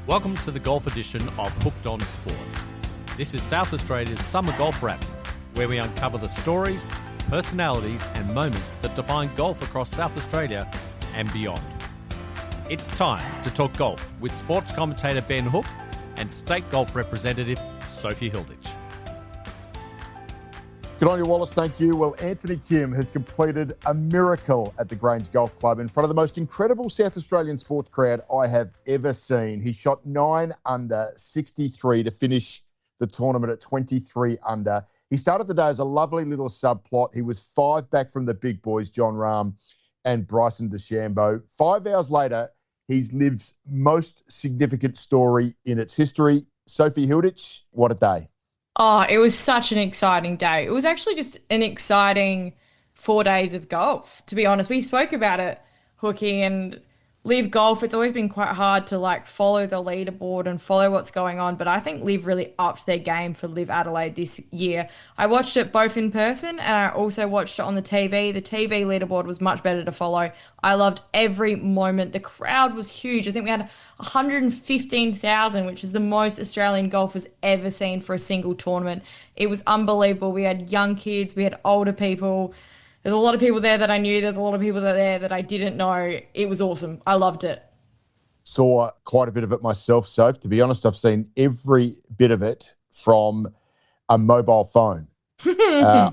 Welcome to the golf edition of Hooked on Sport. This is South Australia's summer golf wrap, where we uncover the stories, personalities and moments that define golf across South Australia and beyond. It's time to talk golf with sports commentator Ben Hook and state golf representative Sophie Hilditch. Good on you, Wallace. Thank you. Well, Anthony Kim has completed a miracle at the Grange Golf Club in front of the most incredible South Australian sports crowd I have ever seen. He shot 9 under 63 to finish the tournament at 23 under. He started the day as a lovely little subplot. He was 5 back from the big boys, John Rahm and Bryson DeChambeau. 5 hours later, he's LIV's most significant story in its history. Sophie Hilditch, what a day. Oh, it was such an exciting day. It was actually just an exciting 4 days of golf, to be honest. We spoke about it, Hookie, and LIV Golf. It's always been quite hard to follow the leaderboard and follow what's going on, but I think LIV really upped their game for LIV Adelaide this year. I watched it both in person and I also watched it on the TV. The TV leaderboard was much better to follow. I loved every moment. The crowd was huge. I think we had 115,000, which is the most Australian golfers ever seen for a single tournament. It was unbelievable. We had young kids, we had older people. There's a lot of people there that I knew. There's a lot of people there that I didn't know. It was awesome. I loved it. Saw quite a bit of it myself, Soph. To be honest, I've seen every bit of it from a mobile phone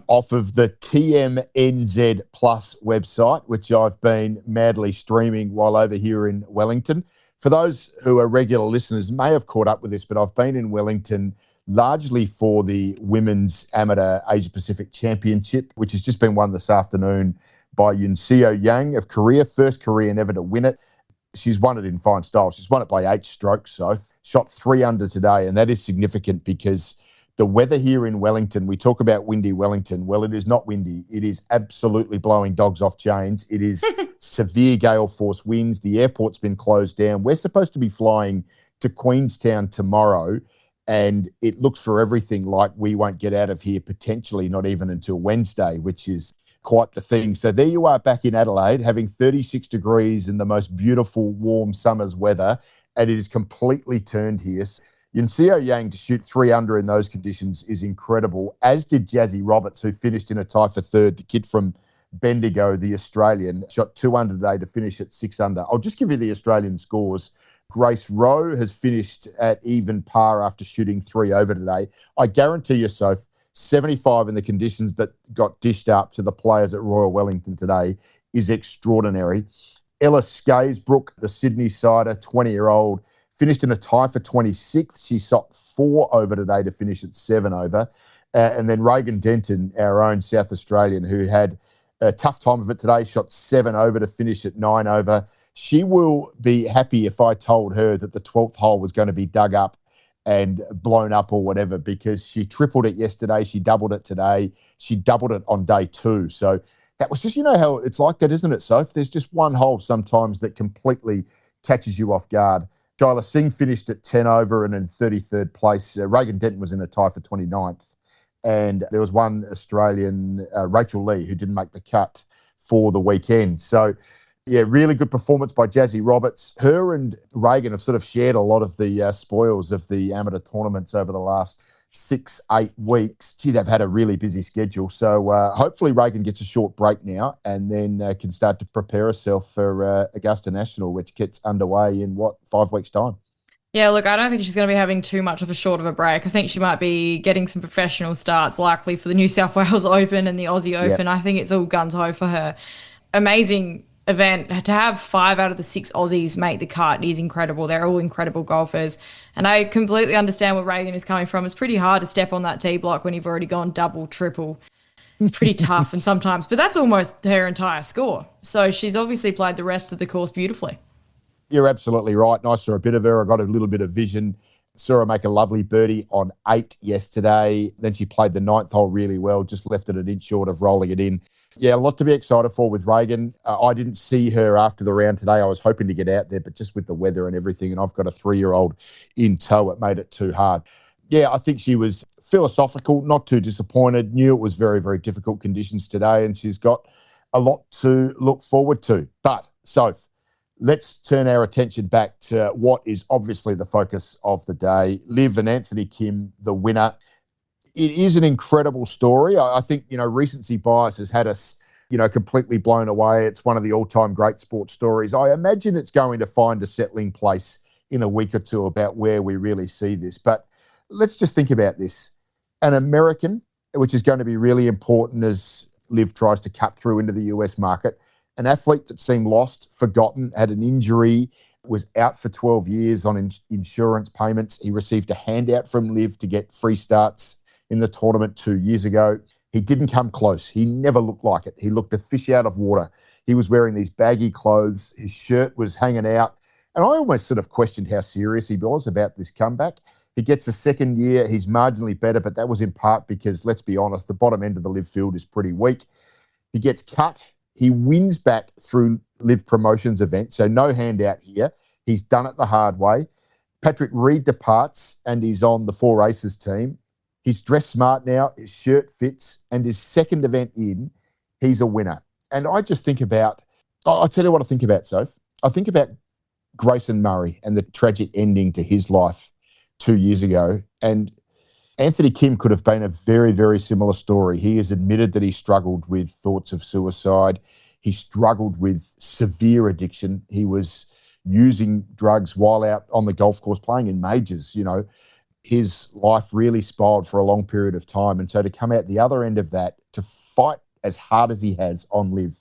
off of the TMNZ Plus website, which I've been madly streaming while over here in Wellington. For those who are regular listeners, may have caught up with this, but I've been in Wellington largely for the Women's Amateur Asia Pacific Championship, which has just been won this afternoon by Yunseo Yang of Korea, first Korean ever to win it. She's won it in fine style. She's won it by 8 strokes, so shot 3 under today, and that is significant because the weather here in Wellington, we talk about windy Wellington. Well, it is not windy. It is absolutely blowing dogs off chains. It is severe gale force winds. The airport's been closed down. We're supposed to be flying to Queenstown tomorrow, and it looks for everything like we won't get out of here potentially not even until Wednesday, which is quite the thing. So there you are back in Adelaide having 36 degrees in the most beautiful warm summer's weather, and it is completely turned here. Yunseo Yang to shoot 3 under in those conditions is incredible, as did Jazzy Roberts, who finished in a tie for third. The kid from Bendigo, the Australian, shot 2 under today to finish at 6 under. I'll just give you the Australian scores. Grace Rowe has finished at even par after shooting 3 over today. I guarantee you, Soph, 75 in the conditions that got dished up to the players at Royal Wellington today is extraordinary. Ella Skaysbrook, the Sydney sider, 20-year-old, finished in a tie for 26th. She shot 4 over today to finish at 7 over. And then Regan Denton, our own South Australian, who had a tough time of it today, shot 7 over to finish at 9 over. She will be happy if I told her that the 12th hole was going to be dug up and blown up or whatever, because she tripled it yesterday. She doubled it today. She doubled it on day 2. So that was just, you know how it's like that, isn't it, Soph? There's just one hole sometimes that completely catches you off guard. Shyla Singh finished at 10 over and in 33rd place. Regan Denton was in a tie for 29th. And there was one Australian, Rachel Lee, who didn't make the cut for the weekend. So, yeah, really good performance by Jazzy Roberts. Her and Regan have sort of shared a lot of the spoils of the amateur tournaments over the last 6-8 weeks. Gee, they've had a really busy schedule. So hopefully Regan gets a short break now and then can start to prepare herself for Augusta National, which gets underway in, 5 weeks' time? Yeah, look, I don't think she's going to be having too much of a short of a break. I think she might be getting some professional starts, likely for the New South Wales Open and the Aussie Open. I think it's all guns-ho for her. Amazing event. To have 5 out of the 6 Aussies make the cut is incredible. They're all incredible golfers. And I completely understand where Regan is coming from. It's pretty hard to step on that tee block when you've already gone double, triple. It's pretty tough and sometimes, but that's almost her entire score. So she's obviously played the rest of the course beautifully. You're absolutely right. And I saw a bit of her. I got a little bit of vision. Saw her make a lovely birdie on 8 yesterday. Then she played the 9th hole really well, just left it an inch short of rolling it in. Yeah, a lot to be excited for with Regan. I didn't see her after the round today. I was hoping to get out there, but just with the weather and everything, and I've got a 3-year-old in tow, it made it too hard. Yeah, I think she was philosophical, not too disappointed, knew it was very, very difficult conditions today, and she's got a lot to look forward to. But, Soph, Let's turn our attention back to what is obviously the focus of the day. Liv and Anthony Kim, the winner. It is an incredible story. I think, recency bias has had us, completely blown away. It's one of the all-time great sports stories. I imagine it's going to find a settling place in a week or two about where we really see this. But let's just think about this. An American, which is going to be really important as Liv tries to cut through into the US market, an athlete that seemed lost, forgotten, had an injury, was out for 12 years on insurance payments. He received a handout from Liv to get free starts in the tournament 2 years ago. He didn't come close. He never looked like it. He looked a fish out of water. He was wearing these baggy clothes. His shirt was hanging out. And I almost sort of questioned how serious he was about this comeback. He gets a second year. He's marginally better, but that was in part because, let's be honest, the bottom end of the Liv field is pretty weak. He gets cut. He wins back through Liv Promotions event, so no handout here. He's done it the hard way. Patrick Reed departs and he's on the 4 Aces team. He's dressed smart now. His shirt fits, and his second event in, he's a winner. And I just think about, I'll tell you what I think about, Soph. I think about Grayson Murray and the tragic ending to his life 2 years ago. And Anthony Kim could have been a very, very similar story. He has admitted that he struggled with thoughts of suicide. He struggled with severe addiction. He was using drugs while out on the golf course playing in majors. His life really spiraled for a long period of time. And so to come out the other end of that, to fight as hard as he has on Liv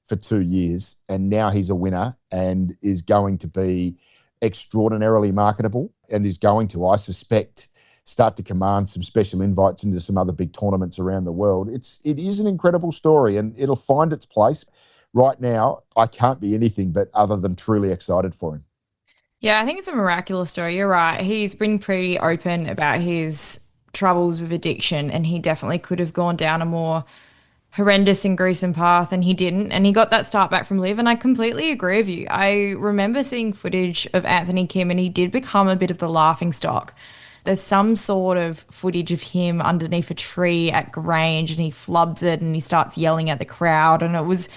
for 2 years, and now he's a winner and is going to be extraordinarily marketable and is going to, I suspect, start to command some special invites into some other big tournaments around the world. It is an incredible story, and it'll find its place. Right now, I can't be anything but other than truly excited for him. Yeah, I think it's a miraculous story. You're right. He's been pretty open about his troubles with addiction, and he definitely could have gone down a more horrendous and gruesome path, and he didn't. And he got that start back from Liv, and I completely agree with you. I remember seeing footage of Anthony Kim, and he did become a bit of the laughing stock. There's some sort of footage of him underneath a tree at Grange, and he flubs it and he starts yelling at the crowd, and it was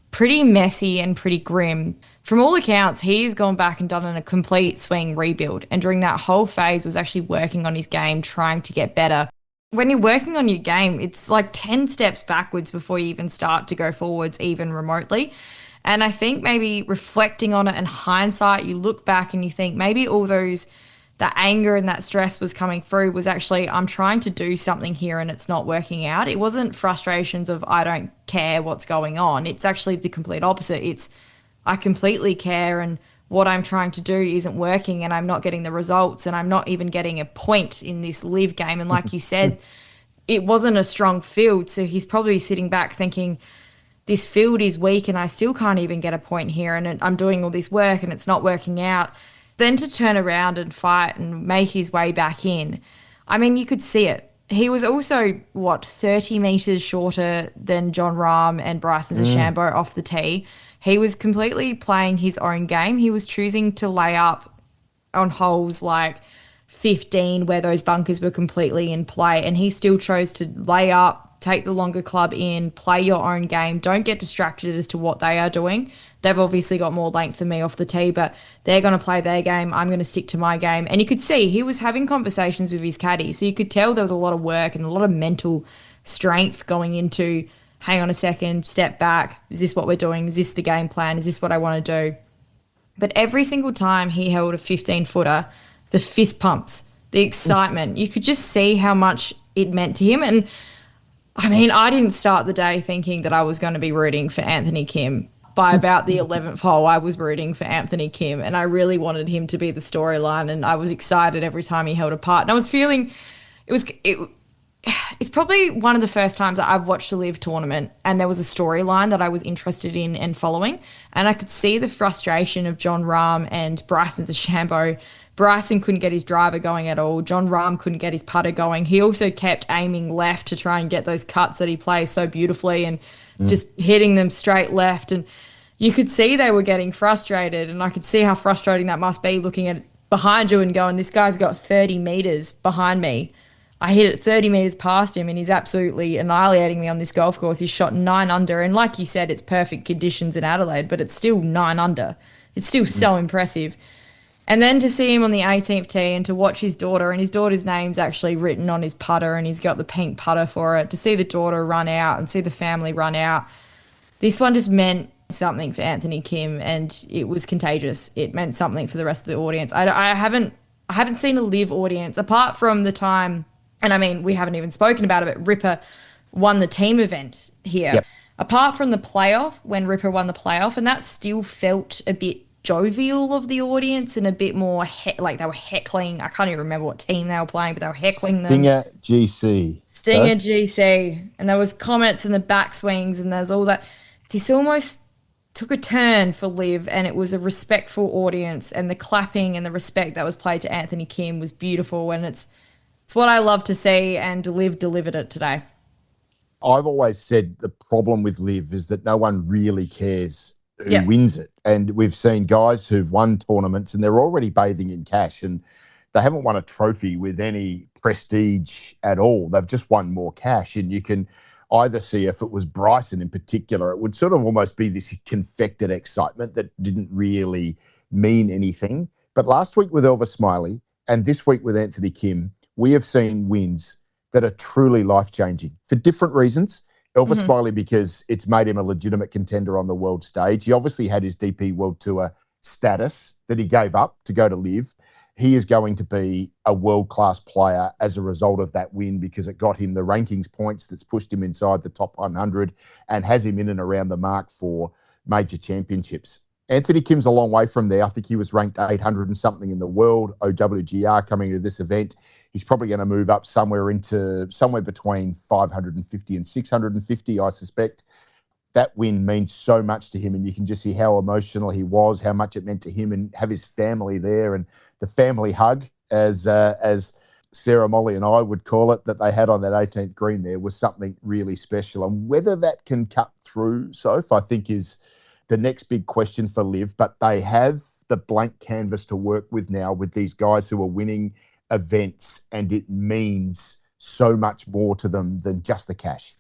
pretty messy and pretty grim. From all accounts, he's gone back and done a complete swing rebuild, and during that whole phase was actually working on his game, trying to get better. When you're working on your game, it's like 10 steps backwards before you even start to go forwards, even remotely. And I think maybe reflecting on it in hindsight, you look back and you think maybe all those, that anger and that stress was coming through was actually, I'm trying to do something here and it's not working out. It wasn't frustrations of, I don't care what's going on. It's actually the complete opposite. It's, I completely care, and what I'm trying to do isn't working, and I'm not getting the results, and I'm not even getting a point in this Liv game. And like you said, it wasn't a strong field. So he's probably sitting back thinking, this field is weak and I still can't even get a point here, and I'm doing all this work and it's not working out. Then to turn around and fight and make his way back in, I mean, you could see it. He was also, 30 metres shorter than Jon Rahm and Bryson DeChambeau off the tee. He was completely playing his own game. He was choosing to lay up on holes like 15 where those bunkers were completely in play, and he still chose to lay up, take the longer club in, play your own game. Don't get distracted as to what they are doing. They've obviously got more length than me off the tee, but they're going to play their game. I'm going to stick to my game. And you could see he was having conversations with his caddy. So you could tell there was a lot of work and a lot of mental strength going into, hang on a second, step back. Is this what we're doing? Is this the game plan? Is this what I want to do? But every single time he held a 15-footer, the fist pumps, the excitement, you could just see how much it meant to him. And I mean, I didn't start the day thinking that I was going to be rooting for Anthony Kim. By about the 11th hole, I was rooting for Anthony Kim, and I really wanted him to be the storyline, and I was excited every time he held a putt. And I was feeling, it's probably one of the first times that I've watched a LIV tournament and there was a storyline that I was interested in and following, and I could see the frustration of Jon Rahm and Bryson DeChambeau. Bryson couldn't get his driver going at all. Jon Rahm couldn't get his putter going. He also kept aiming left to try and get those cuts that he plays so beautifully and just hitting them straight left. And you could see they were getting frustrated, and I could see how frustrating that must be looking at behind you and going, this guy's got 30 metres behind me. I hit it 30 metres past him and he's absolutely annihilating me on this golf course. He's shot 9 under. And like you said, it's perfect conditions in Adelaide, but it's still 9 under. It's still so impressive. And then to see him on the 18th tee and to watch his daughter, and his daughter's name's actually written on his putter and he's got the pink putter for it, to see the daughter run out and see the family run out, this one just meant something for Anthony Kim, and it was contagious. It meant something for the rest of the audience. I haven't seen a LIV audience, apart from the time, and I mean, we haven't even spoken about it, but Ripper won the team event here. Yep. Apart from the playoff, when Ripper won the playoff, and that still felt a bit jovial of the audience and a bit more like they were heckling. I can't even remember what team they were playing, but they were heckling them. Stinger GC. Stinger GC. And there was comments in the backswings and there's all that. This almost took a turn for LIV, and it was a respectful audience, and the clapping and the respect that was played to Anthony Kim was beautiful, and it's what I love to see, and LIV delivered it today. I've always said the problem with LIV is that no one really cares who wins it. And we've seen guys who've won tournaments and they're already bathing in cash, and they haven't won a trophy with any prestige at all. They've just won more cash. And you can either see, if it was Bryson in particular, it would sort of almost be this confected excitement that didn't really mean anything. But last week with Elvis Smylie and this week with Anthony Kim, we have seen wins that are truly life-changing for different reasons. Elvis Smylie, because it's made him a legitimate contender on the world stage. He obviously had his DP World Tour status that he gave up to go to LIV. He is going to be a world-class player as a result of that win, because it got him the rankings points that's pushed him inside the top 100 and has him in and around the mark for major championships. Anthony Kim's a long way from there. I think he was ranked 800 and something in the world, OWGR, coming to this event. He's probably going to move up somewhere between 550 and 650, I suspect. That win means so much to him, and you can just see how emotional he was, how much it meant to him, and have his family there, and the family hug, as Sarah, Molly and I would call it, that they had on that 18th green there was something really special. And whether that can cut through, Soph, I think is the next big question for LIV. But they have the blank canvas to work with now with these guys who are winning events, and it means so much more to them than just the cash.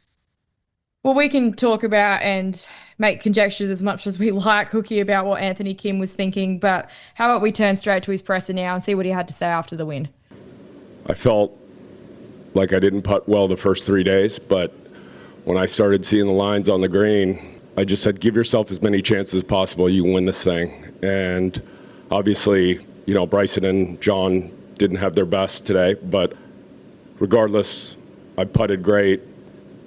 Well, we can talk about and make conjectures as much as we like, Hookie, about what Anthony Kim was thinking, but how about we turn straight to his presser now and see what he had to say after the win? I felt like I didn't putt well the first 3 days, but when I started seeing the lines on the green, I just said, give yourself as many chances as possible. You win this thing. And obviously, Bryson and John didn't have their best today, but regardless, I putted great.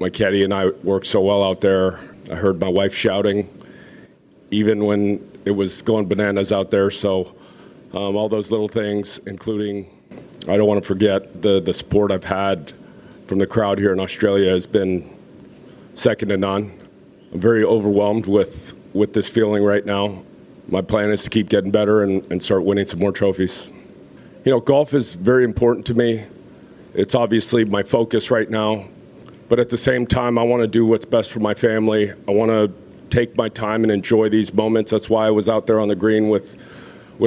My caddy and I worked so well out there. I heard my wife shouting, even when it was going bananas out there. So all those little things, including, I don't want to forget, the support I've had from the crowd here in Australia has been second to none. I'm very overwhelmed with this feeling right now. My plan is to keep getting better and start winning some more trophies. Golf is very important to me. It's obviously my focus right now. But at the same time, I want to do what's best for my family. I want to take my time and enjoy these moments. That's why I was out there on the green with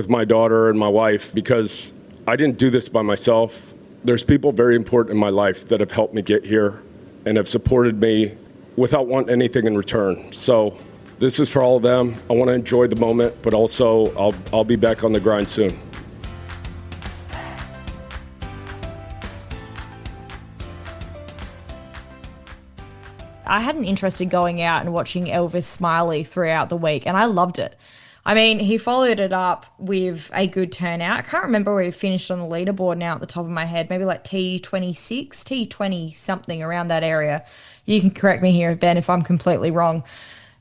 my daughter and my wife, because I didn't do this by myself. There's people very important in my life that have helped me get here and have supported me without wanting anything in return. So this is for all of them. I want to enjoy the moment, but also I'll be back on the grind soon. I had an interest in going out and watching Elvis Smylie throughout the week, and I loved it. I mean, he followed it up with a good turnout. I can't remember where he finished on the leaderboard now at the top of my head, maybe like T26, T20 something around that area. You can correct me here, Ben, if I'm completely wrong,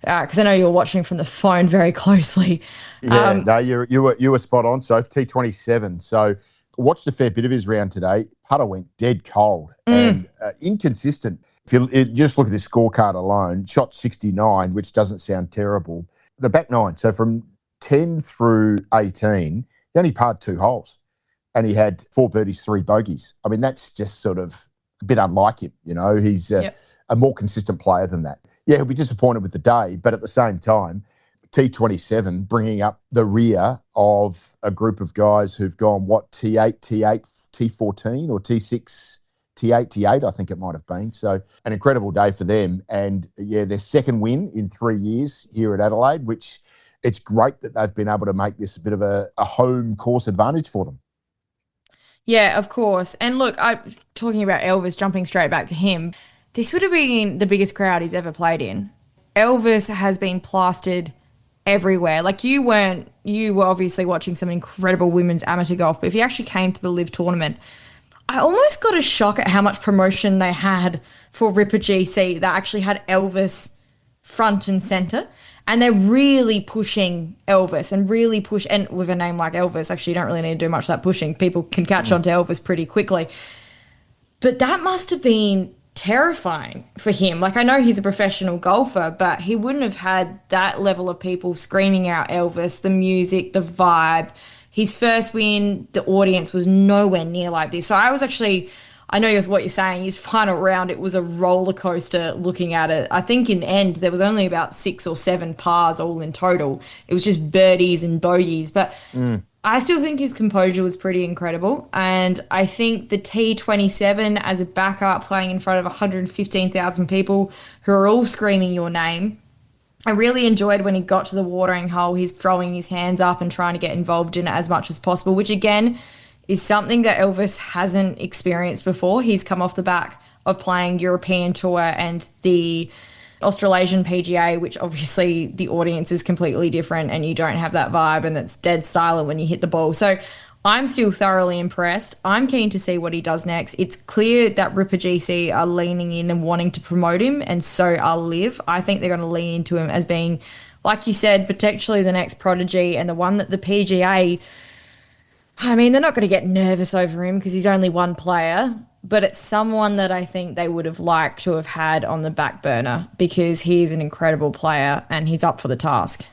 because I know you're watching from the phone very closely. Yeah, no, you were spot on, so T27. So watched a fair bit of his round today. Putter went dead cold and inconsistent. If you just look at his scorecard alone, shot 69, which doesn't sound terrible. The back nine, so from 10 through 18, he only parred 2 holes, and he had 4 birdies, 3 bogeys. I mean, that's just sort of a bit unlike him. He's a more consistent player than that. Yeah, he'll be disappointed with the day, but at the same time, T27 bringing up the rear of a group of guys who've gone, T8, T14 or T6, T8, I think it might have been. So an incredible day for them. And, their second win in 3 years here at Adelaide, which it's great that they've been able to make this a bit of a home course advantage for them. Yeah, of course. And look, talking about Elvis, jumping straight back to him, this would have been the biggest crowd he's ever played in. Elvis has been plastered everywhere. Like you were obviously watching some incredible women's amateur golf, but if you actually came to the LIV tournament, I almost got a shock at how much promotion they had for Ripper GC that actually had Elvis front and center. And they're really pushing Elvis and with a name like Elvis, actually you don't really need to do much of that pushing. People can catch on to Elvis pretty quickly. But that must have been terrifying for him. Like, I know he's a professional golfer, but he wouldn't have had that level of people screaming out Elvis, the music, the vibe. His first win, the audience was nowhere near like this. So I know what you're saying. His final round, it was a roller coaster looking at it. I think in the end, there was only about 6 or 7 pars all in total. It was just birdies and bogeys. But I still think his composure was pretty incredible. And I think the T27 as a backup playing in front of 115,000 people who are all screaming your name. I really enjoyed when he got to the watering hole, he's throwing his hands up and trying to get involved in it as much as possible, which again is something that Elvis hasn't experienced before. He's come off the back of playing European Tour and the Australasian PGA, which obviously the audience is completely different and you don't have that vibe and it's dead silent when you hit the ball. So I'm still thoroughly impressed. I'm keen to see what he does next. It's clear that Ripper GC are leaning in and wanting to promote him, and so are LIV. I think they're going to lean into him as being, like you said, potentially the next prodigy and the one that the PGA, I mean, they're not going to get nervous over him because he's only one player, but it's someone that I think they would have liked to have had on the back burner because he's an incredible player and he's up for the task.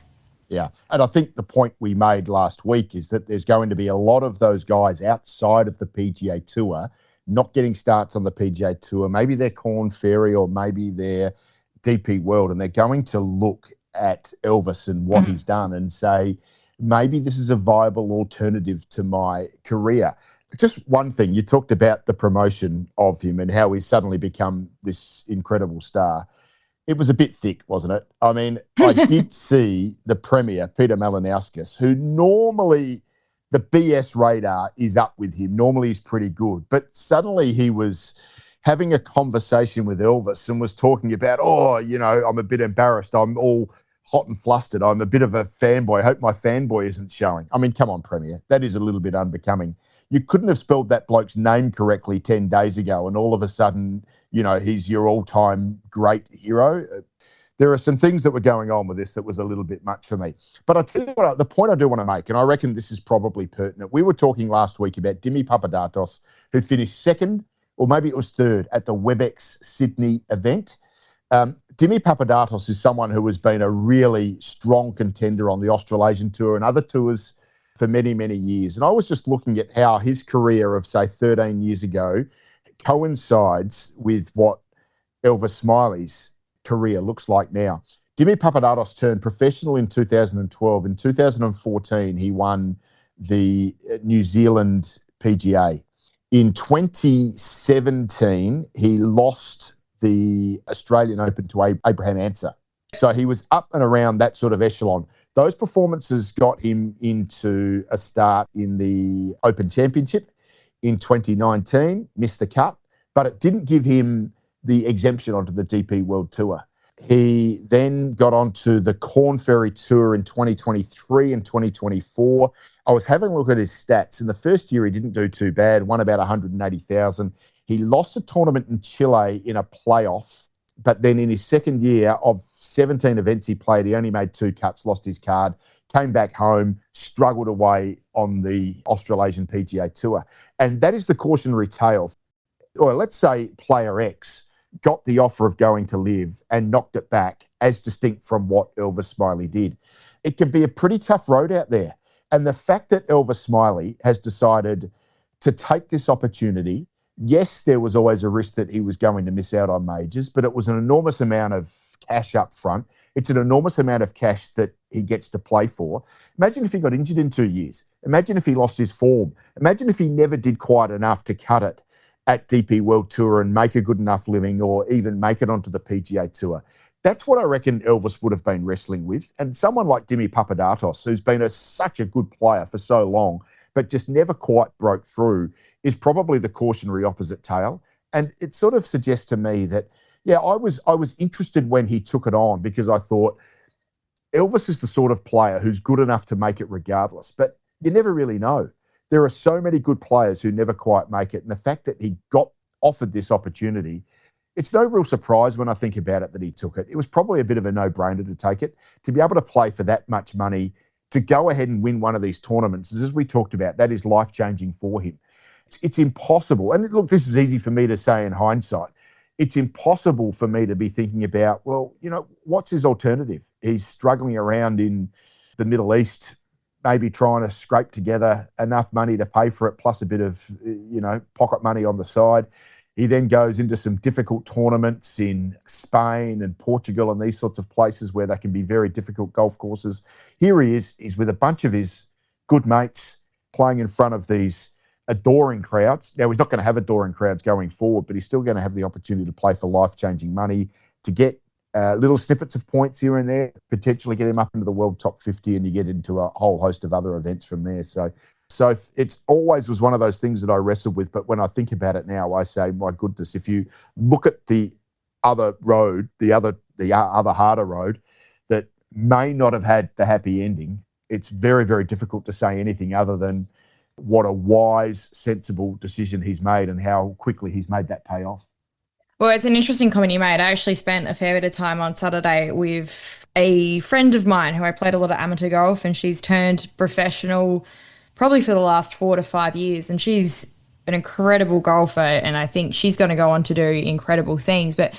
Yeah. And I think the point we made last week is that there's going to be a lot of those guys outside of the PGA Tour not getting starts on the PGA Tour. Maybe they're Korn Ferry or maybe they're DP World, and they're going to look at Elvis and what he's done and say, maybe this is a viable alternative to my career. Just one thing, you talked about the promotion of him and how he's suddenly become this incredible star. It was a bit thick, wasn't it? I mean, I did see the Premier, Peter Malinowskis, who normally the BS radar is up with him. Normally he's pretty good. But suddenly he was having a conversation with Elvis and was talking about, I'm a bit embarrassed. I'm all hot and flustered. I'm a bit of a fanboy. I hope my fanboy isn't showing. I mean, come on, Premier. That is a little bit unbecoming. You couldn't have spelled that bloke's name correctly 10 days ago and all of a sudden, he's your all-time great hero. There are some things that were going on with this that was a little bit much for me. But I'll tell you what, the point I do want to make, and I reckon this is probably pertinent. We were talking last week about Dimi Papadatos, who finished second, or maybe it was third, at the WebEx Sydney event. Dimi Papadatos is someone who has been a really strong contender on the Australasian Tour and other tours for many, many years. And I was just looking at how his career of, say, 13 years ago coincides with what Elvis Smylie's career looks like now. Dimi Papadatos turned professional in 2012. In 2014, he won the New Zealand PGA. In 2017, he lost the Australian Open to Abraham Answer. So he was up and around that sort of echelon. Those performances got him into a start in the Open Championship in 2019, missed the cut, but it didn't give him the exemption onto the DP World Tour. He then got onto the Korn Ferry Tour in 2023 and 2024. I was having a look at his stats. In the first year, he didn't do too bad, won about 180,000. He lost a tournament in Chile in a playoff, but then in his second year of 17 events he played, he only made 2 cuts, lost his card, came back home, struggled away on the Australasian PGA Tour. And that is the cautionary tale. Or let's say player X got the offer of going to LIV and knocked it back, as distinct from what Elvis Smylie did. It can be a pretty tough road out there. And the fact that Elvis Smylie has decided to take this opportunity, yes, there was always a risk that he was going to miss out on majors, but it was an enormous amount of cash up front. It's an enormous amount of cash that he gets to play for. Imagine if he got injured in 2 years. Imagine if he lost his form. Imagine if he never did quite enough to cut it at DP World Tour and make a good enough living or even make it onto the PGA Tour. That's what I reckon Elvis would have been wrestling with. And someone like Dimi Papadatos, who's been such a good player for so long, but just never quite broke through, is probably the cautionary opposite tale. And it sort of suggests to me that, yeah, I was interested when he took it on because I thought Elvis is the sort of player who's good enough to make it regardless. But you never really know. There are so many good players who never quite make it. And the fact that he got offered this opportunity, it's no real surprise when I think about it that he took it. It was probably a bit of a no-brainer to take it. To be able to play for that much money, to go ahead and win one of these tournaments, as we talked about, that is life-changing for him. It's impossible. And look, this is easy for me to say in hindsight. It's impossible for me to be thinking about, well, what's his alternative? He's struggling around in the Middle East, maybe trying to scrape together enough money to pay for it, plus a bit of, pocket money on the side. He then goes into some difficult tournaments in Spain and Portugal and these sorts of places where they can be very difficult golf courses. Here he is. He's with a bunch of his good mates playing in front of these adoring crowds. Now, he's not going to have adoring crowds going forward, but he's still going to have the opportunity to play for life-changing money, to get little snippets of points here and there, potentially get him up into the world top 50, and you get into a whole host of other events from there. So it's always was one of those things that I wrestled with. But when I think about it now, I say, my goodness, if you look at the other road, the other harder road that may not have had the happy ending, it's very, very difficult to say anything other than what a wise, sensible decision he's made and how quickly he's made that pay off. Well, it's an interesting comment you made. I actually spent a fair bit of time on Saturday with a friend of mine who I played a lot of amateur golf, and she's turned professional probably for the last 4 to 5 years. And she's an incredible golfer, and I think she's going to go on to do incredible things. But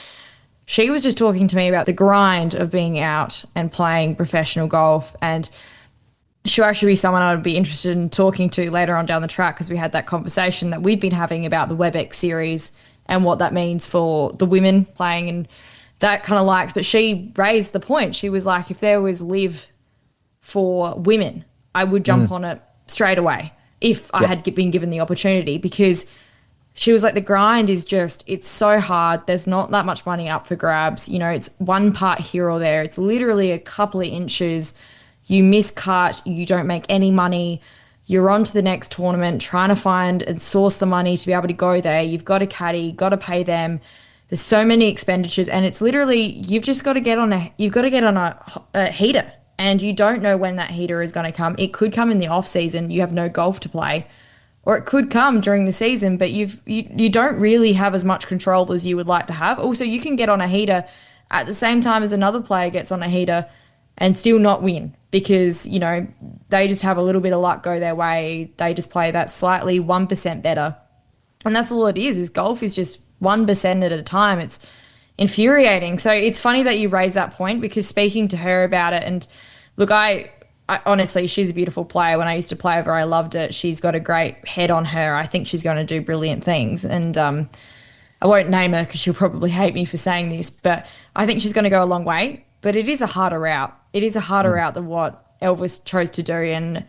she was just talking to me about the grind of being out and playing professional golf, and she'll actually be someone I would be interested in talking to later on down the track, because we had that conversation that we've been having about the WebEx series and what that means for the women playing and that kind of likes. But she raised the point. She was like, if there was LIV for women, I would jump on it straight away if I had been given the opportunity, because she was like, the grind is just, it's so hard. There's not that much money up for grabs. It's one part here or there. It's literally a couple of inches. You miscut, you don't make any money. You're on to the next tournament, trying to find and source the money to be able to go there. You've got a caddy, got to pay them. There's so many expenditures, and it's literally, you've just got to get on a heater, and you don't know when that heater is going to come. It could come in the off season. You have no golf to play, or it could come during the season, but you don't really have as much control as you would like to have. Also, you can get on a heater at the same time as another player gets on a heater and still not win, because, they just have a little bit of luck go their way. They just play that slightly 1% better. And that's all it is golf is just 1% at a time. It's infuriating. So it's funny that you raise that point, because speaking to her about it, and look, I honestly, she's a beautiful player. When I used to play with her, I loved it. She's got a great head on her. I think she's going to do brilliant things. And I won't name her because she'll probably hate me for saying this, but I think she's going to go a long way. But it is a harder route. It is a harder route than what Elvis chose to do. And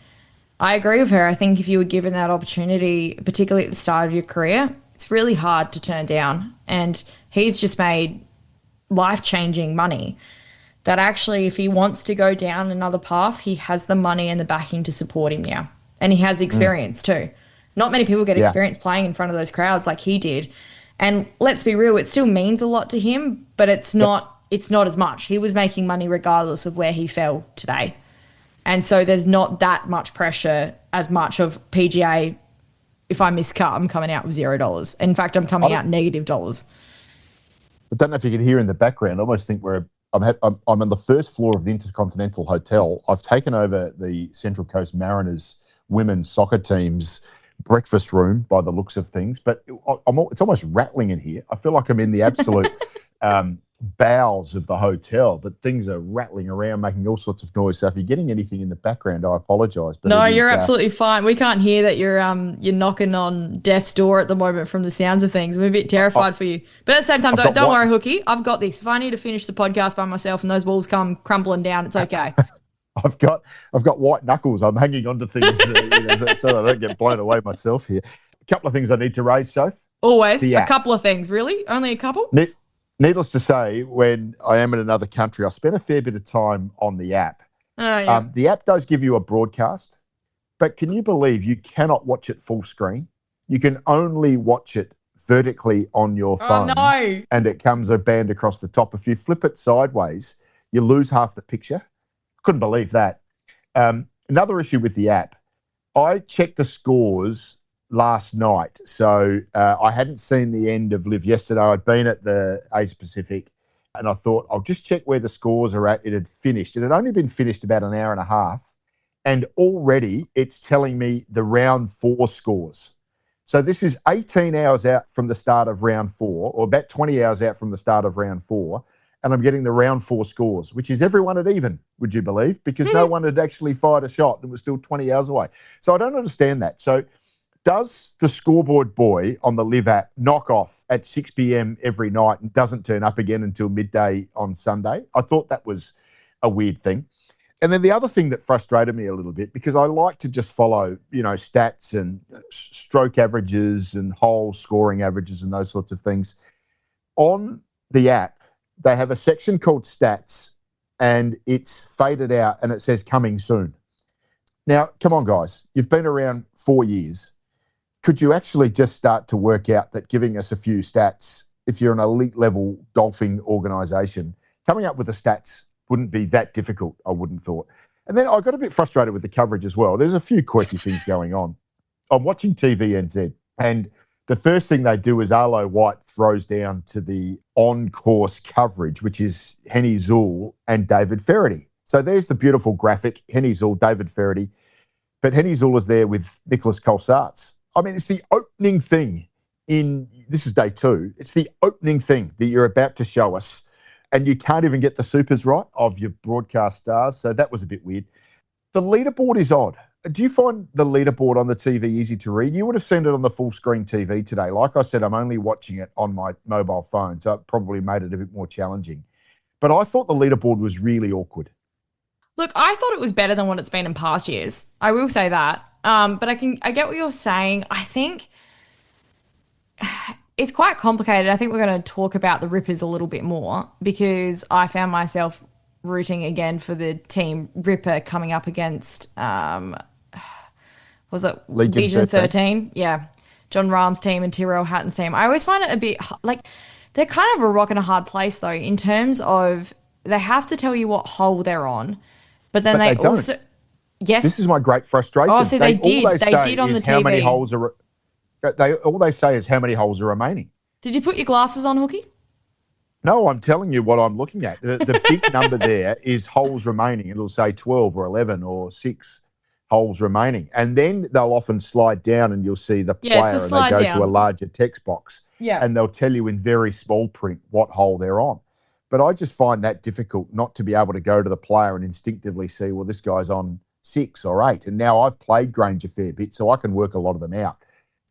I agree with her. I think if you were given that opportunity, particularly at the start of your career, it's really hard to turn down. And he's just made life-changing money that actually, if he wants to go down another path, he has the money and the backing to support him now. And he has experience too. Not many people get experience playing in front of those crowds like he did. And let's be real, it still means a lot to him, but it's not as much. He was making money regardless of where he fell today. And so there's not that much pressure as much of PGA. If I miscut, I'm coming out with $0. In fact, I'm coming out negative dollars. I don't know if you can hear in the background. I almost think I'm on the first floor of the Intercontinental Hotel. I've taken over the Central Coast Mariners women's soccer team's breakfast room by the looks of things, but it's almost rattling in here. I feel like I'm in the absolute bowels of the hotel, but things are rattling around, making all sorts of noise. So if you're getting anything in the background, I apologise. No, you're absolutely fine. We can't hear that you're knocking on death's door at the moment from the sounds of things. I'm a bit terrified for you, but at the same time, don't worry, Hookie. I've got this. If I need to finish the podcast by myself and those walls come crumbling down, it's okay. I've got white knuckles. I'm hanging on to things so that I don't get blown away myself here. A couple of things I need to raise, Soph. Always a couple of things. Really, only a couple. Needless to say, when I am in another country, I spend a fair bit of time on the app. Oh, yeah. The app does give you a broadcast, but can you believe you cannot watch it full screen? You can only watch it vertically on your phone. Oh, no. And it comes a band across the top. If you flip it sideways, you lose half the picture. Couldn't believe that. Another issue with the app, I checked the scores last night. So I hadn't seen the end of LIV yesterday. I'd been at the Asia Pacific and I thought, I'll just check where the scores are at. It had finished. It had only been finished about an hour and a half. And already it's telling me the round 4 scores. So this is 18 hours out from the start of round 4, or about 20 hours out from the start of round 4. And I'm getting the round 4 scores, which is everyone at even, would you believe? Because no one had actually fired a shot and it was still 20 hours away. So I don't understand that. So does the scoreboard boy on the LIV app knock off at 6 p.m. every night and doesn't turn up again until midday on Sunday? I thought that was a weird thing. And then the other thing that frustrated me a little bit, because I like to just follow, stats and stroke averages and hole scoring averages and those sorts of things. On the app, they have a section called stats and it's faded out and it says coming soon. Now, come on, guys. You've been around 4 years. Could you actually just start to work out that giving us a few stats, if you're an elite level golfing organisation, coming up with the stats wouldn't be that difficult, I wouldn't thought. And then I got a bit frustrated with the coverage as well. There's a few quirky things going on. I'm watching TVNZ and the first thing they do is Arlo White throws down to the on-course coverage, which is Henny Zool and David Ferrety. So there's the beautiful graphic, Henny Zool, David Ferrety. But Henny Zool is there with Nicholas Colsaerts. I mean, it's the opening thing this is day 2. It's the opening thing that you're about to show us. And you can't even get the supers right of your broadcast stars. So that was a bit weird. The leaderboard is odd. Do you find the leaderboard on the TV easy to read? You would have seen it on the full screen TV today. Like I said, I'm only watching it on my mobile phone, so it probably made it a bit more challenging. But I thought the leaderboard was really awkward. Look, I thought it was better than what it's been in past years. I will say that. But I get what you're saying. I think it's quite complicated. I think we're going to talk about the Rippers a little bit more because I found myself rooting again for the team Ripper coming up against, was it Legion 13? Yeah. John Rahm's team and Tyrrell Hatton's team. I always find it a bit like they're kind of a rock and a hard place though, in terms of they have to tell you what hole they're on, but then they also don't. Yes. This is my great frustration. Oh, so they did on the TV. How many holes are all they say is how many holes are remaining. Did you put your glasses on, Hookie? No, I'm telling you what I'm looking at. The big number there is holes remaining. It'll say 12 or 11 or 6 holes remaining. And then they'll often slide down and you'll see the player and they go to a larger text box. Yeah. And they'll tell you in very small print what hole they're on. But I just find that difficult not to be able to go to the player and instinctively see, well, this guy's on 6 or 8. And now I've played Grange a fair bit, so I can work a lot of them out.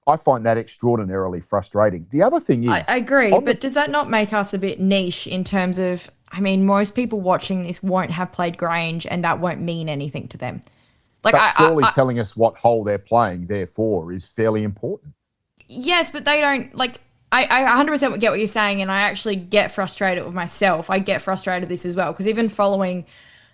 I find that extraordinarily frustrating. The other thing is... I agree, but does that not make us a bit niche in terms of, I mean, most people watching this won't have played Grange and that won't mean anything to them. Like, but surely telling us what hole they're playing, therefore, is fairly important. Yes, but they don't, like, I 100% get what you're saying, and I actually get frustrated with myself. I get frustrated with this as well, because even following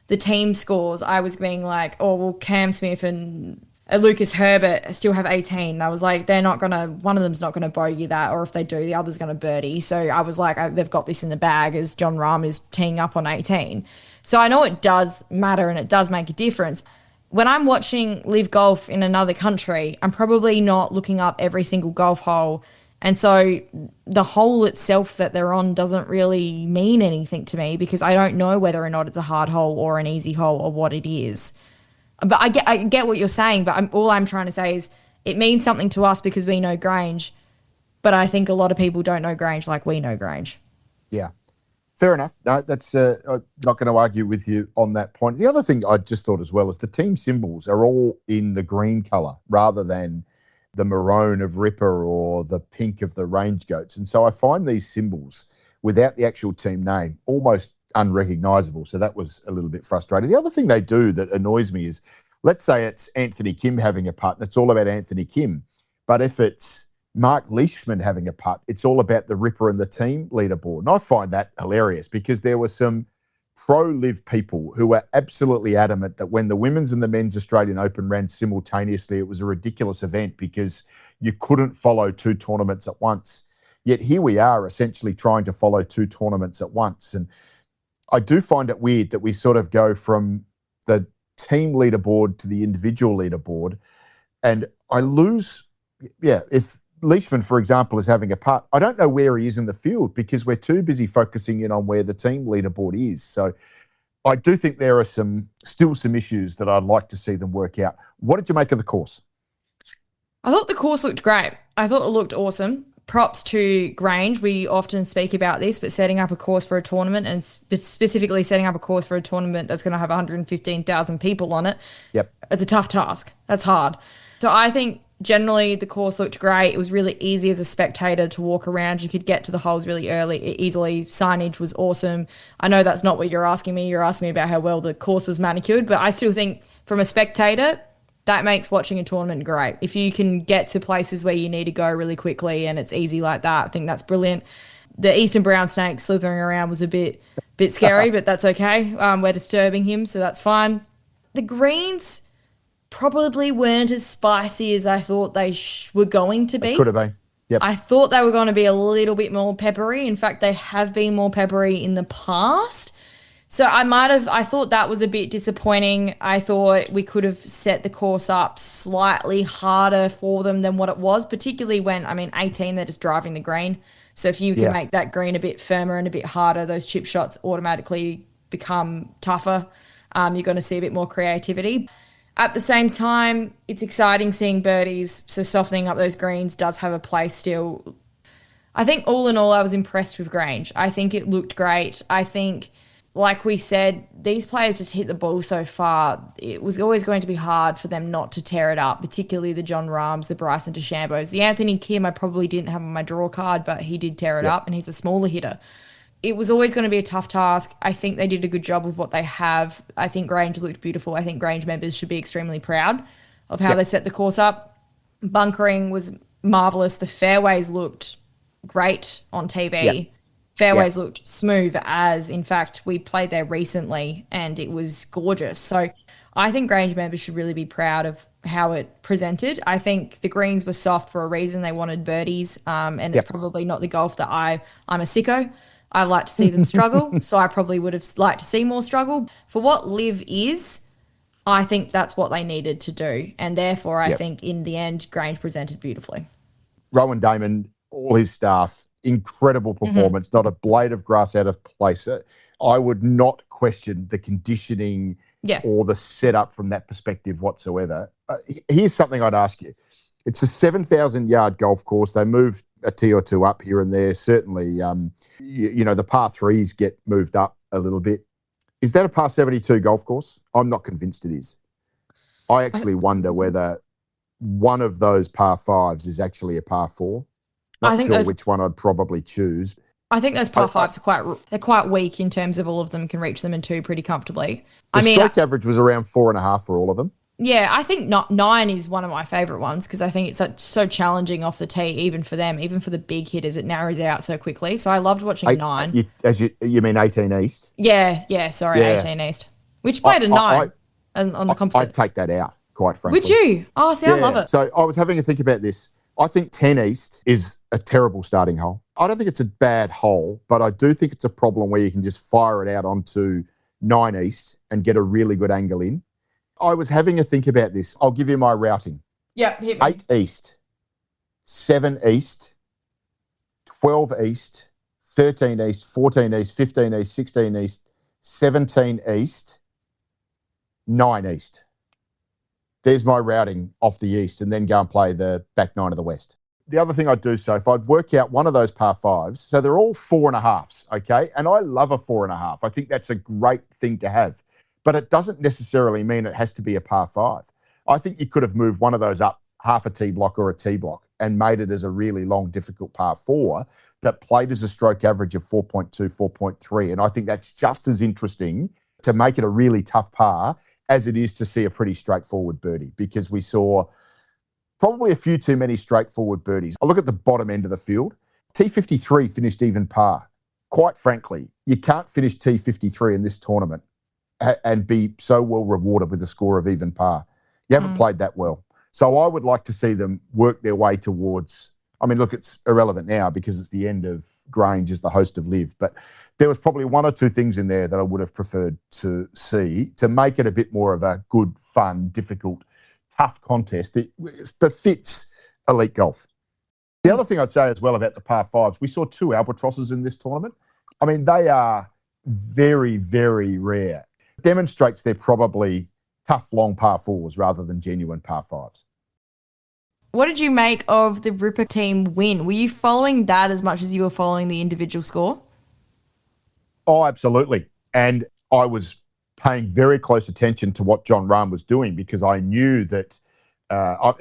the team scores, I was being like, oh, well, Cam Smith and Lucas Herbert still have 18. And I was like, one of them's not going to bogey that, or if they do, the other's going to birdie. So I was like, they've got this in the bag as John Rahm is teeing up on 18. So I know it does matter and it does make a difference. When I'm watching LIV Golf in another country, I'm probably not looking up every single golf hole. And so the hole itself that they're on doesn't really mean anything to me because I don't know whether or not it's a hard hole or an easy hole or what it is. But I get what you're saying, but all I'm trying to say is it means something to us because we know Grange, but I think a lot of people don't know Grange like we know Grange. Yeah, fair enough. No, that's I'm not going to argue with you on that point. The other thing I just thought as well is the team symbols are all in the green colour rather than the maroon of Ripper or the pink of the Range Goats. And so I find these symbols without the actual team name almost unrecognisable. So that was a little bit frustrating. The other thing they do that annoys me is, let's say it's Anthony Kim having a putt and it's all about Anthony Kim. But if it's Mark Leishman having a putt. It's all about the Ripper and the team leaderboard. And I find that hilarious because there were some pro-LIV people who were absolutely adamant that when the Women's and the Men's Australian Open ran simultaneously, it was a ridiculous event because you couldn't follow two tournaments at once. Yet here we are essentially trying to follow two tournaments at once. And I do find it weird that we sort of go from the team leaderboard to the individual leaderboard. And I lose, if Leishman, for example, is having a putt, I don't know where he is in the field because we're too busy focusing in on where the team leaderboard is. So I do think there are still some issues that I'd like to see them work out. What did you make of the course? I thought the course looked great. I thought it looked awesome. Props to Grange. We often speak about this, but setting up a course for a tournament and specifically setting up a course for a tournament that's going to have 115,000 people on it, it's a tough task. That's hard. So I think generally the course looked great. It was really easy as a spectator to walk around. You could get to the holes really easily. Signage was awesome. I know that's not what you're asking me. You're asking me about how well the course was manicured, but I still think from a spectator, that makes watching a tournament great. If you can get to places where you need to go really quickly and it's easy like that, I think that's brilliant. The Eastern brown snake slithering around was a bit scary, but that's okay. We're disturbing him, so that's fine. The greens probably weren't as spicy as I thought they were going to be. It could have been. Yep. I thought they were going to be a little bit more peppery. In fact, they have been more peppery in the past. So I thought that was a bit disappointing. I thought we could have set the course up slightly harder for them than what it was, particularly when, 18, they're just driving the green. So if you can make that green a bit firmer and a bit harder, those chip shots automatically become tougher. You're going to see a bit more creativity. At the same time, it's exciting seeing birdies, so softening up those greens does have a place still. I think all in all, I was impressed with Grange. I think it looked great. I think, like we said, these players just hit the ball so far. It was always going to be hard for them not to tear it up, particularly the John Rahms, the Bryson DeChambeaus. The Anthony Kim I probably didn't have on my draw card, but he did tear it up, and he's a smaller hitter. It was always going to be a tough task. I think they did a good job with what they have. I think Grange looked beautiful. I think Grange members should be extremely proud of how they set the course up. Bunkering was marvellous. The fairways looked great on TV. Fairways looked smooth as, in fact, we played there recently and it was gorgeous. So I think Grange members should really be proud of how it presented. I think the greens were soft for a reason. They wanted birdies, and it's probably not the golf that I'm a sicko. I like to see them struggle, so I probably would have liked to see more struggle. For what LIV is, I think that's what they needed to do, and therefore I think in the end, Grange presented beautifully. Rowan Damon, all his staff, incredible performance, not a blade of grass out of place. I would not question the conditioning or the setup from that perspective whatsoever. Here's something I'd ask you. It's a 7,000-yard golf course. They move a tee or two up here and there. Certainly, the par threes get moved up a little bit. Is that a par 72 golf course? I'm not convinced it is. I actually wonder whether one of those par fives is actually a par four. Not sure which one I'd probably choose. I think those par fives are quite weak in terms of all of them can reach them in two pretty comfortably. The strike average was around 4.5 for all of them. Yeah, I think 9 is one of my favourite ones because I think it's so challenging off the tee, even for them, even for the big hitters. It narrows out so quickly. So I loved watching 9. You mean 18 East? Yeah, 18 East. Which played a 9 on the composite. I'd take that out, quite frankly. Would you? Oh, see, I love it. So I was having a think about this. I think 10 East is a terrible starting hole. I don't think it's a bad hole, but I do think it's a problem where you can just fire it out onto 9 East and get a really good angle in. I was having a think about this. I'll give you my routing. Yeah, hit me. 8 East, 7 East, 12 East, 13 East, 14 East, 15 East, 16 East, 17 East, 9 East. There's my routing off the East and then go and play the back 9 of the West. The other thing I'd do, so if I'd work out one of those par fives, so they're all 4.5s, okay? And I love a 4.5. I think that's a great thing to have. But it doesn't necessarily mean it has to be a par 5. I think you could have moved one of those up half a tee block or a tee block and made it as a really long, difficult par 4 that played as a stroke average of 4.2, 4.3. And I think that's just as interesting to make it a really tough par as it is to see a pretty straightforward birdie, because we saw Probably a few too many straightforward birdies. I look at the bottom end of the field. T53 finished even par. Quite frankly, you can't finish T53 in this tournament and be so well rewarded with a score of even par. You haven't played that well. So I would like to see them work their way towards, I mean, look, it's irrelevant now because it's the end of Grange as the host of LIV, but there was probably one or two things in there that I would have preferred to see to make it a bit more of a good, fun, difficult, tough contest that befits elite golf. The other thing I'd say as well about the par fives, we saw 2 albatrosses in this tournament. I mean, they are very, very rare. It demonstrates they're probably tough, long par fours rather than genuine par fives. What did you make of the Ripper team win? Were you following that as much as you were following the individual score? Oh, absolutely. And I was paying very close attention to what Jon Rahm was doing because I knew that,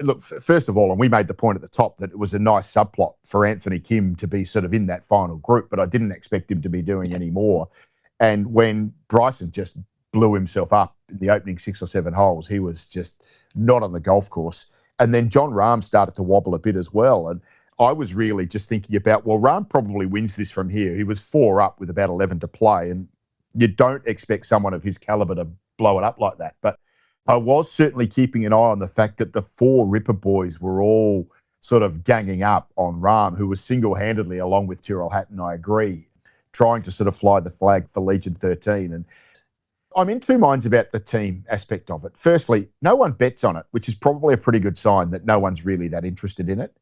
look, first of all, and we made the point at the top that it was a nice subplot for Anthony Kim to be sort of in that final group, but I didn't expect him to be doing any more. And when Bryson just blew himself up in the opening 6 or 7 holes, he was just not on the golf course. And then Jon Rahm started to wobble a bit as well. And I was really just thinking about, well, Rahm probably wins this from here. He was 4 up with about 11 to play. And you don't expect someone of his caliber to blow it up like that. But I was certainly keeping an eye on the fact that the 4 Ripper boys were all sort of ganging up on Rahm, who was single-handedly, along with Tyrrell Hatton, I agree, trying to sort of fly the flag for Legion 13. And I'm in two minds about the team aspect of it. Firstly, no one bets on it, which is probably a pretty good sign that no one's really that interested in it.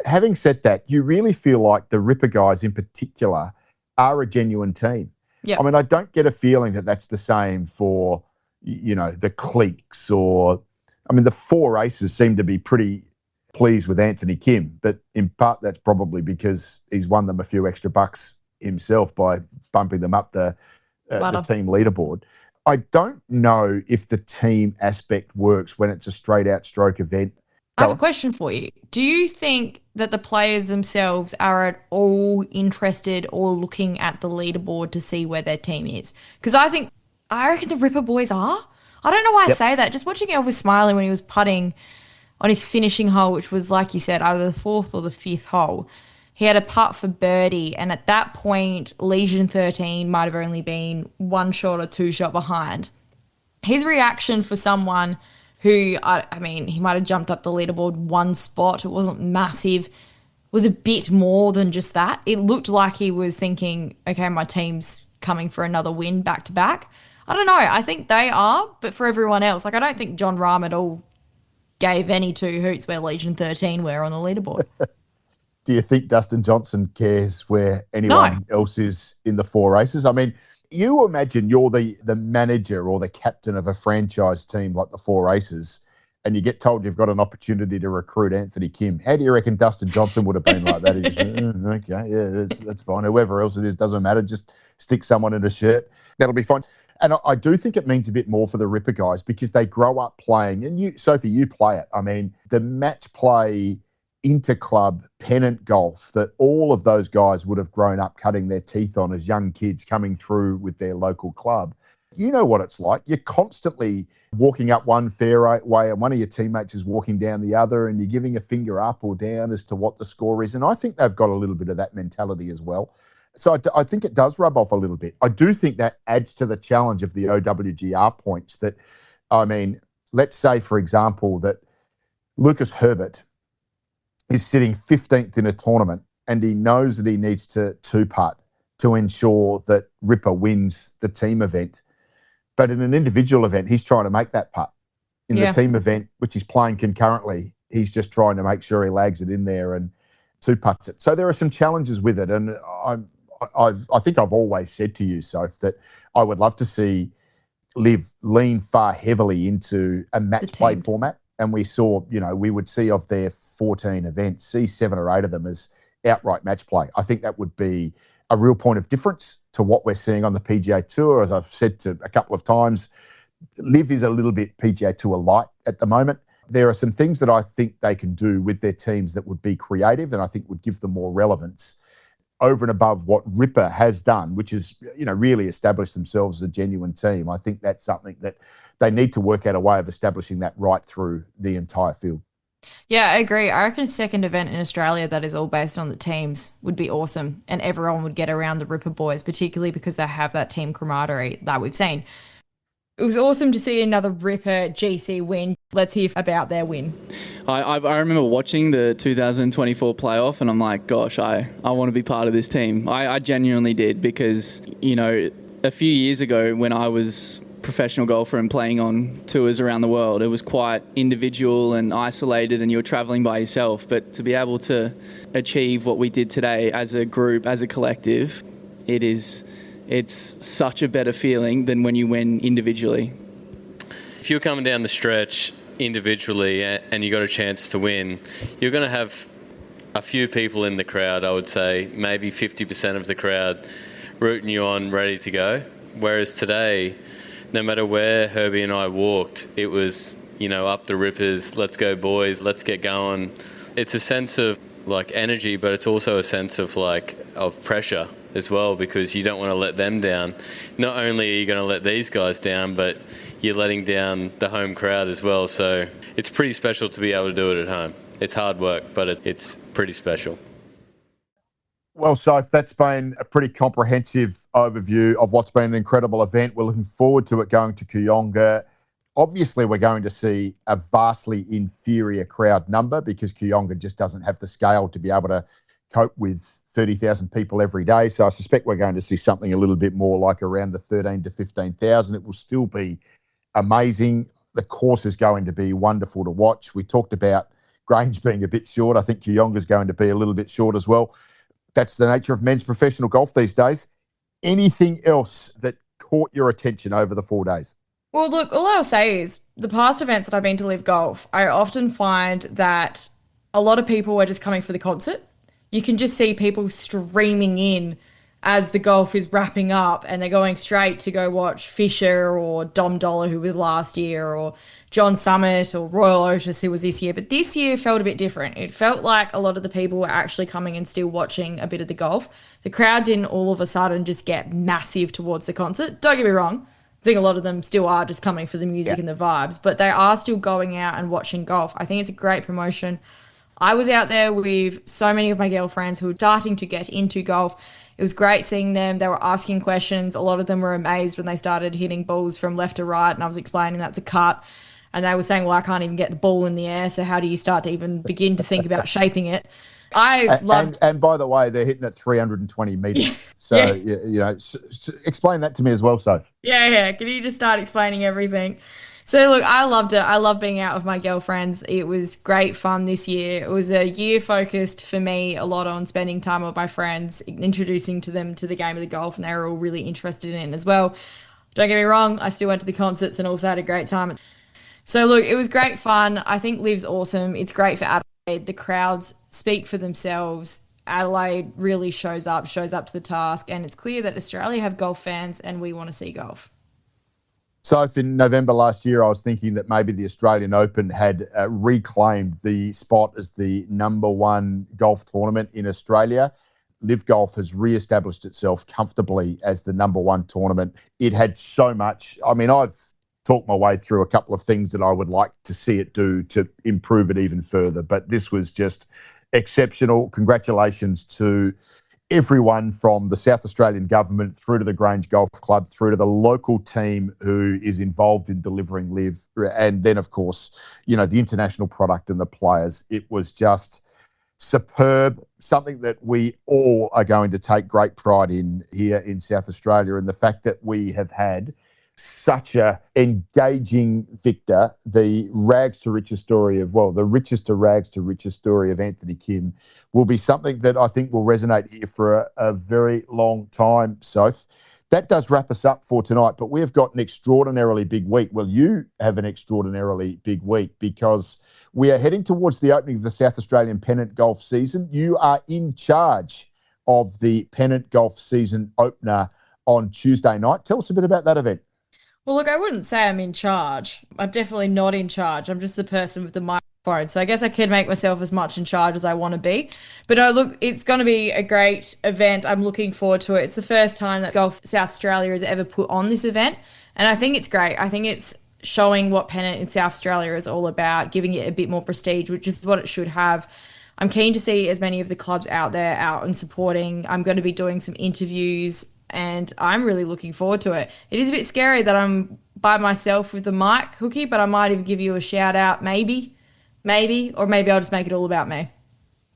Having said that, you really feel like the Ripper guys in particular are a genuine team. Yeah. I mean, I don't get a feeling that that's the same for, you know, the cliques or, I mean, the 4 aces seem to be pretty pleased with Anthony Kim, but in part that's probably because he's won them a few extra bucks himself by bumping them up the team leaderboard. I don't know if the team aspect works when it's a straight out stroke event. I have a question for you. Do you think that the players themselves are at all interested or looking at the leaderboard to see where their team is? Because I reckon the Ripper boys are. I don't know why I say that. Just watching Elvis Smylie when he was putting on his finishing hole, which was, like you said, either the 4th or the 5th hole, he had a putt for birdie. And at that point, Legion 13 might have only been 1 shot or 2 shot behind. His reaction for someone who, I mean, he might have jumped up the leaderboard 1 spot. It wasn't massive. Was a bit more than just that. It looked like he was thinking, okay, my team's coming for another win back to back. I don't know. I think they are, but for everyone else, like I don't think Jon Rahm at all gave any 2 hoots where Legion 13 were on the leaderboard. Do you think Dustin Johnson cares where anyone else is in the 4 races? I mean, you imagine you're the manager or the captain of a franchise team like the 4 races, and you get told you've got an opportunity to recruit Anthony Kim. How do you reckon Dustin Johnson would have been like that? He just, okay, yeah, that's fine. Whoever else it is, doesn't matter. Just stick someone in a shirt. That'll be fine. And I do think it means a bit more for the Ripper guys because they grow up playing. And you, Sophie, you play it. I mean, the match play interclub pennant golf that all of those guys would have grown up cutting their teeth on as young kids coming through with their local club. You know what it's like. You're constantly walking up one fairway and one of your teammates is walking down the other and you're giving a finger up or down as to what the score is. And I think they've got a little bit of that mentality as well. So I think it does rub off a little bit. I do think that adds to the challenge of the OWGR points that, I mean, let's say, for example, that Lucas Herbert is sitting 15th in a tournament and he knows that he needs to 2-putt to ensure that Ripper wins the team event. But in an individual event, he's trying to make that putt. In the team event, which he's playing concurrently, he's just trying to make sure he lags it in there and 2-putts it. So there are some challenges with it. And I think I've always said to you, Soph, that I would love to see LIV lean far heavily into a match play format. And we saw, you know, we would see of their 14 events, see 7 or 8 of them as outright match play. I think that would be a real point of difference to what we're seeing on the PGA Tour. As I've said to a couple of times, LIV is a little bit PGA Tour light at the moment. There are some things that I think they can do with their teams that would be creative and I think would give them more relevance over and above what Ripper has done, which is, you know, really established themselves as a genuine team. I think that's something that they need to work out a way of establishing that right through the entire field. Yeah, I agree. I reckon a second event in Australia that is all based on the teams would be awesome, and everyone would get around the Ripper boys, particularly because they have that team camaraderie that we've seen. It was awesome to see another Ripper GC win. Let's hear about their win. I remember watching the 2024 playoff and I'm like, gosh, I want to be part of this team. I genuinely did because, a few years ago when I was professional golfer and playing on tours around the world, it was quite individual and isolated and you were traveling by yourself. But to be able to achieve what we did today as a group, as a collective, it's such a better feeling than when you win individually. If you're coming down the stretch individually and you got a chance to win, you're going to have a few people in the crowd, I would say, maybe 50% of the crowd rooting you on, ready to go. Whereas today, no matter where Herbie and I walked, it was, up the rippers, let's go boys, let's get going. It's a sense of energy, but it's also a sense of of pressure as well, because you don't want to let them down. Not only are you going to let these guys down, but you're letting down the home crowd as well. So it's pretty special to be able to do it at home. It's hard work, but it's pretty special. Well, Soph, that's been a pretty comprehensive overview of what's been an incredible event. We're looking forward to it going to Kooyonga. Obviously, we're going to see a vastly inferior crowd number because Kooyonga just doesn't have the scale to be able to cope with 30,000 people every day. So I suspect we're going to see something a little bit more like around the 13 to 15,000. It will still be amazing. The course is going to be wonderful to watch. We talked about Grange being a bit short. I think Kooyonga is going to be a little bit short as well. That's the nature of men's professional golf these days. Anything else that caught your attention over the 4 days? Well, look, all I'll say is the past events that I've been to LIV Golf, I often find that a lot of people were just coming for the concert. You can just see people streaming in as the golf is wrapping up and they're going straight to go watch Fisher or Dom Dollar, who was last year, or John Summit or Royal Otis, who was this year. But this year felt a bit different. It felt like a lot of the people were actually coming and still watching a bit of the golf. The crowd didn't all of a sudden just get massive towards the concert. Don't get me wrong. I think a lot of them still are just coming for the music and the vibes, but they are still going out and watching golf. I think it's a great promotion. I was out there with so many of my girlfriends who were starting to get into golf. It was great seeing them. They were asking questions. A lot of them were amazed when they started hitting balls from left to right, and I was explaining that's a cut. And they were saying, well, I can't even get the ball in the air, so how do you start to even begin to think about shaping it? And by the way, they're hitting at 320 metres. So, explain that to me as well, Soph. Yeah. Can you just start explaining everything? So, look, I loved it. I love being out with my girlfriends. It was great fun this year. It was a year focused for me a lot on spending time with my friends, introducing to them to the game of the golf, and they were all really interested in it as well. Don't get me wrong, I still went to the concerts and also had a great time. So, look, it was great fun. I think LIV's awesome. It's great for Adelaide. The crowds speak for themselves. Adelaide really shows up to the task, and it's clear that Australia have golf fans and we want to see golf. So if in November last year, I was thinking that maybe the Australian Open had reclaimed the spot as the number one golf tournament in Australia. LIV Golf has re-established itself comfortably as the number one tournament. It had so much. I mean, I've talked my way through a couple of things that I would like to see it do to improve it even further, but this was just exceptional. Congratulations to everyone from the South Australian government through to the Grange Golf Club, through to the local team who is involved in delivering LIV, and then, of course, the international product and the players. It was just superb, something that we all are going to take great pride in here in South Australia, and the fact that we have had such a engaging victor, the rags to riches story the richest to rags to riches story of Anthony Kim will be something that I think will resonate here for a very long time, Soph. That does wrap us up for tonight, but we've got an extraordinarily big week. Well, you have an extraordinarily big week because we are heading towards the opening of the South Australian Pennant Golf season. You are in charge of the Pennant Golf season opener on Tuesday night. Tell us a bit about that event. Well, look, I wouldn't say I'm in charge. I'm definitely not in charge. I'm just the person with the microphone. So I guess I can make myself as much in charge as I want to be. But no, look, it's going to be a great event. I'm looking forward to it. It's the first time that Golf South Australia has ever put on this event. And I think it's great. I think it's showing what pennant in South Australia is all about, giving it a bit more prestige, which is what it should have. I'm keen to see as many of the clubs out there out and supporting. I'm going to be doing some interviews and I'm really looking forward to it. It is a bit scary that I'm by myself with the mic, Hookie, but I might even give you a shout out, maybe, or maybe I'll just make it all about me.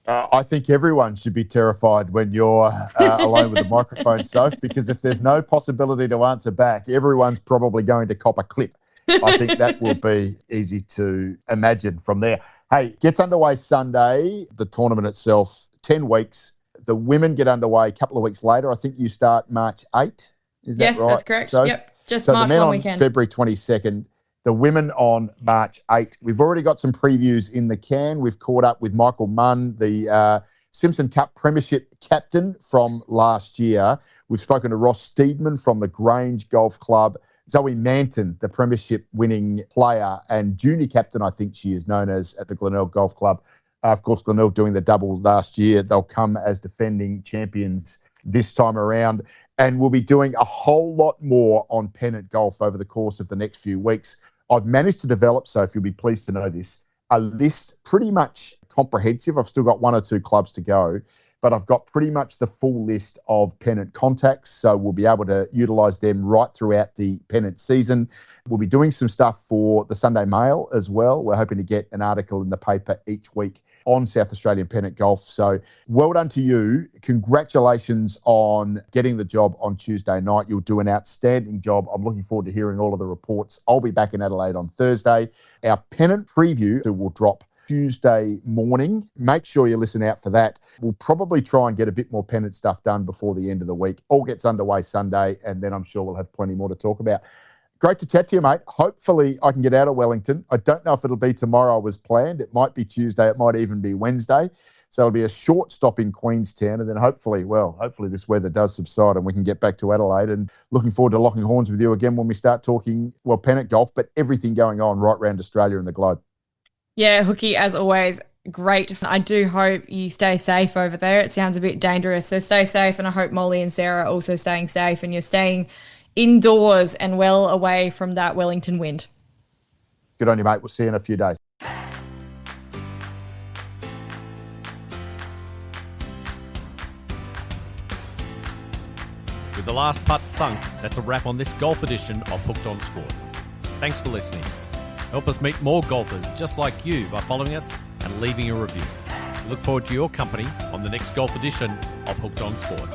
I think everyone should be terrified when you're alone with the microphone, Soph, because if there's no possibility to answer back, everyone's probably going to cop a clip. I think that will be easy to imagine from there. Hey, gets underway Sunday, the tournament itself, 10 weeks. The women get underway a couple of weeks later. I think you start March 8. Is that right? Yes, that's correct. Soph? Yep, just so March the men one on weekend. February 22nd, the women on March 8. We've already got some previews in the can. We've caught up with Michael Munn, the Simpson Cup Premiership captain from last year. We've spoken to Ross Steedman from the Grange Golf Club. Zoe Manton, the Premiership winning player and junior captain, I think she is known as at the Glenelg Golf Club. Of course, Glenelg doing the double last year. They'll come as defending champions this time around. And we'll be doing a whole lot more on pennant golf over the course of the next few weeks. I've managed to develop, so if you'll be pleased to know this, a list pretty much comprehensive. I've still got 1 or 2 clubs to go, but I've got pretty much the full list of pennant contacts. So we'll be able to utilise them right throughout the pennant season. We'll be doing some stuff for the Sunday Mail as well. We're hoping to get an article in the paper each week on South Australian pennant golf. So well done to you. Congratulations on getting the job on Tuesday night. You'll do an outstanding job. I'm looking forward to hearing all of the reports. I'll be back in Adelaide on Thursday. Our pennant preview will drop Tuesday morning. Make sure you listen out for that. We'll probably try and get a bit more pennant stuff done before the end of the week. All gets underway Sunday, and then I'm sure we'll have plenty more to talk about. Great to chat to you, mate. Hopefully I can get out of Wellington. I don't know if it'll be tomorrow as planned. It might be Tuesday. It might even be Wednesday. So it'll be a short stop in Queenstown, and then hopefully this weather does subside and we can get back to Adelaide. And looking forward to locking horns with you again when we start talking, pennant golf, but everything going on right around Australia and the globe. Yeah, Hookie, as always, great. I do hope you stay safe over there. It sounds a bit dangerous, so stay safe, and I hope Molly and Sarah are also staying safe and you're staying indoors and well away from that Wellington wind. Good on you, mate. We'll see you in a few days. With the last putt sunk, that's a wrap on this golf edition of Hooked on Sport. Thanks for listening. Help us meet more golfers just like you by following us and leaving a review. We look forward to your company on the next golf edition of Hooked on Sport.